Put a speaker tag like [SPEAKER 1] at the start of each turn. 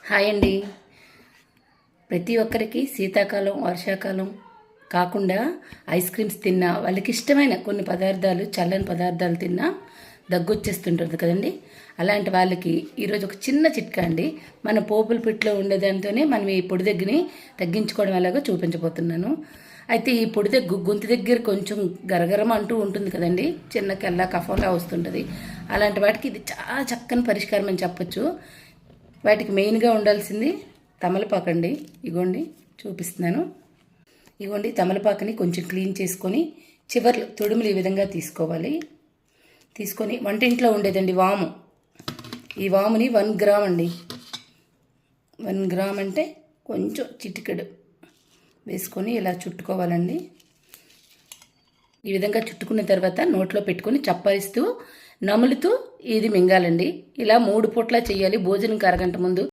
[SPEAKER 1] Hi అండి. ప్రతి ఒక్కరికి శీతాకాలం వర్షాకాలం కాకుండా ఐస్ క్రీమ్స్ తిన్నా వాళ్ళకి ఇష్టమైన కొన్ని పదార్థాలు చల్లని పదార్థాలు తిన్నా దగ్గు వచ్చేస్తుంటుంది కదండి. అలాంటి వాళ్ళకి ఈరోజు ఒక చిన్న చిట్కా అండి. మన పోపుల పిట్లో ఉండేదాంతోనే మనం ఈ పొడి దగ్గరని తగ్గించుకోవడం ఎలాగో చూపించబోతున్నాను. అయితే ఈ పొడి దగ్గు గొంతు దగ్గర కొంచెం గరగరం అంటూ ఉంటుంది కదండి, చిన్న కెల్ల కఫంలా వస్తుంటుంది. అలాంటి వాటికి ఇది చాలా చక్కని పరిష్కారం అని చెప్పచ్చు. వాటికి మెయిన్గా ఉండాల్సింది తమలపాకు అండి. ఇగోండి చూపిస్తున్నాను. ఇగోండి తమలపాకుని కొంచెం క్లీన్ చేసుకొని చివర్లు తొడుములు ఈ విధంగా తీసుకోవాలి. తీసుకొని వంటింట్లో ఉండేదండి వాము. ఈ వాముని 1 గ్రామ్ అండి. 1 గ్రామ్ అంటే కొంచెం చిటికెడు వేసుకొని ఇలా చుట్టుకోవాలండి. ఈ విధంగా చుట్టుకున్న తర్వాత నోట్లో పెట్టుకొని చప్పరిస్తూ నములుతూ ఇది మింగాలండి. ఇలా 3 పూట్ల చేయాలి. భోజనంకి అరగంట ముందు